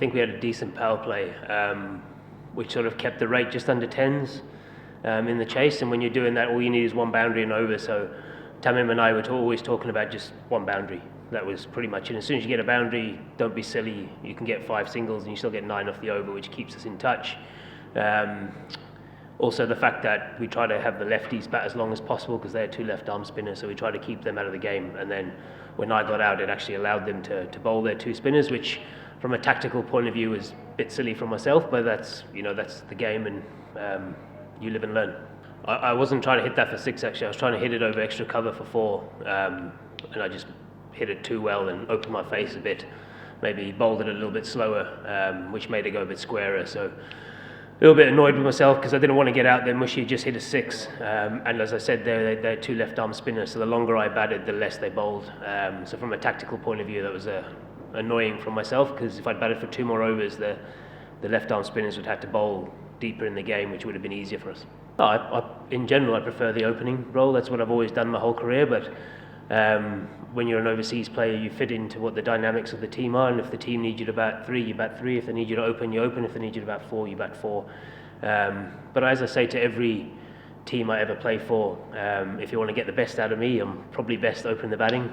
think we had a decent power play, which sort of kept the rate just under 10s in the chase. And when you're doing that, all you need is one boundary and over. So Tamim and I were always talking about just one boundary. That was pretty much it. As soon as you get a boundary, don't be silly. You can get 5 singles and you still get 9 off the over, which keeps us in touch. Also, the fact that we try to have the lefties bat as long as possible because they're 2 left arm spinners, so we try to keep them out of the game. And then when I got out, it actually allowed them to bowl their 2 spinners, which from a tactical point of view is a bit silly for myself, but that's the game, and you live and learn. I wasn't trying to hit that for 6 actually. I was trying to hit it over extra cover for 4, and I just hit it too well and opened my face a bit. Maybe bowled it a little bit slower, which made it go a bit squarer. So a little bit annoyed with myself because I didn't want to get out there. Mushy just hit a 6, and as I said, they're 2 left arm spinners. So the longer I batted, the less they bowled. So from a tactical point of view, that was annoying for myself because if I'd batted for 2 more overs, the left arm spinners would have to bowl deeper in the game, which would have been easier for us. In general, I prefer the opening role. That's what I've always done my whole career, but when you're an overseas player, you fit into what the dynamics of the team are, and if the team needs you to bat 3, you bat 3. If they need you to open, you open. If they need you to bat 4, you bat 4. But as I say to every team I ever play for, if you want to get the best out of me, I'm probably best opening the batting,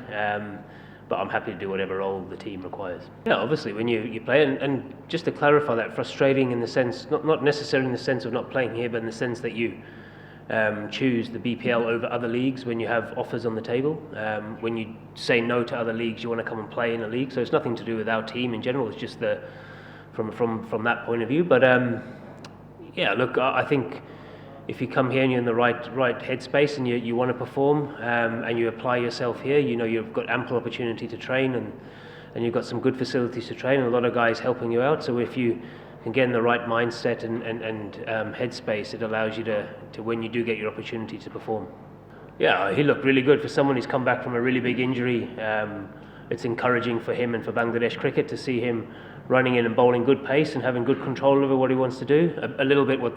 but I'm happy to do whatever role the team requires. Yeah, obviously when you play, and just to clarify that, frustrating in the sense, not necessarily in the sense of not playing here, but in the sense that you choose the BPL over other leagues when you have offers on the table. When you say no to other leagues, you want to come and play in a league. So it's nothing to do with our team in general. It's just from that point of view. But yeah, look, I think if you come here and you're in the right headspace and you want to perform and you apply yourself here, you've got ample opportunity to train and you've got some good facilities to train and a lot of guys helping you out. So if you can get in the right mindset and headspace, it allows you to when you do get your opportunity to perform. Yeah, he looked really good for someone who's come back from a really big injury. It's encouraging for him and for Bangladesh cricket to see him running in and bowling good pace and having good control over what he wants to do. A little bit what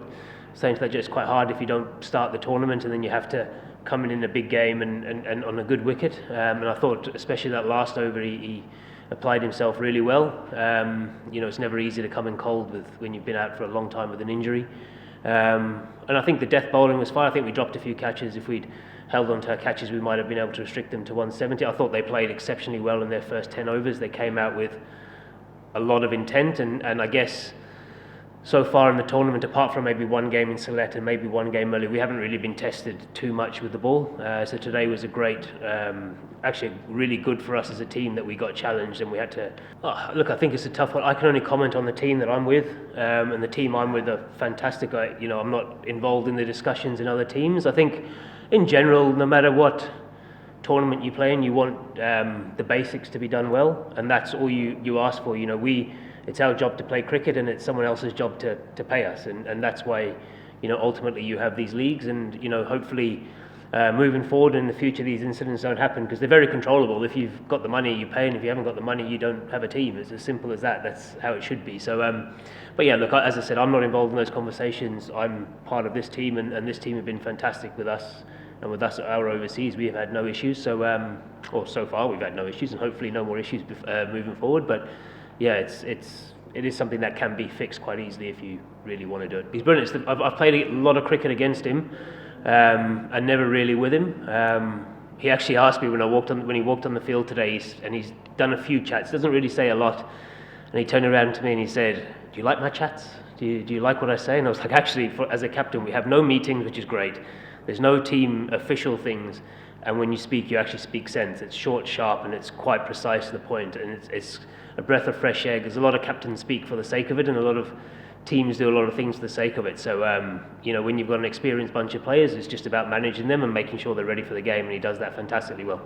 saying to that, it's quite hard if you don't start the tournament and then you have to come in a big game and on a good wicket. And I thought, especially that last over, he applied himself really well. It's never easy to come in cold when you've been out for a long time with an injury. And I think the death bowling was fine. I think we dropped a few catches. If we'd held on to our catches, we might have been able to restrict them to 170. I thought they played exceptionally well in their first 10 overs. They came out with a lot of intent, and I guess so far in the tournament, apart from maybe one game in Sylhet and maybe one game early, we haven't really been tested too much with the ball. So today was a great, actually really good for us as a team that we got challenged and we had to... look, I think it's a tough one. I can only comment on the team that I'm with, and the team I'm with are fantastic. I'm not involved in the discussions in other teams. I think in general, no matter what tournament you play in, you want the basics to be done well, and that's all you ask for. It's our job to play cricket and it's someone else's job to pay us, and that's why ultimately you have these leagues, and hopefully moving forward in the future these incidents don't happen because they're very controllable. If you've got the money, you pay, and if you haven't got the money, you don't have a team. It's as simple as that. That's how it should be. So but yeah, look, as I said, I'm not involved in those conversations. I'm part of this team, and this team have been fantastic with us, and with us at our overseas we have had no issues. So or so far we've had no issues, and hopefully no more issues moving forward. But yeah, it is something that can be fixed quite easily if you really want to do it. He's brilliant. I've played a lot of cricket against him, and never really with him. He actually asked me when he walked on the field today, and he's done a few chats. Doesn't really say a lot, and he turned around to me and he said, "Do you like my chats? Do you like what I say?" And I was like, actually, as a captain, we have no meetings, which is great. There's no team official things. And when you speak, you actually speak sense. It's short, sharp, and it's quite precise to the point. And it's a breath of fresh air, because a lot of captains speak for the sake of it, and a lot of teams do a lot of things for the sake of it. So, when you've got an experienced bunch of players, it's just about managing them and making sure they're ready for the game, and he does that fantastically well.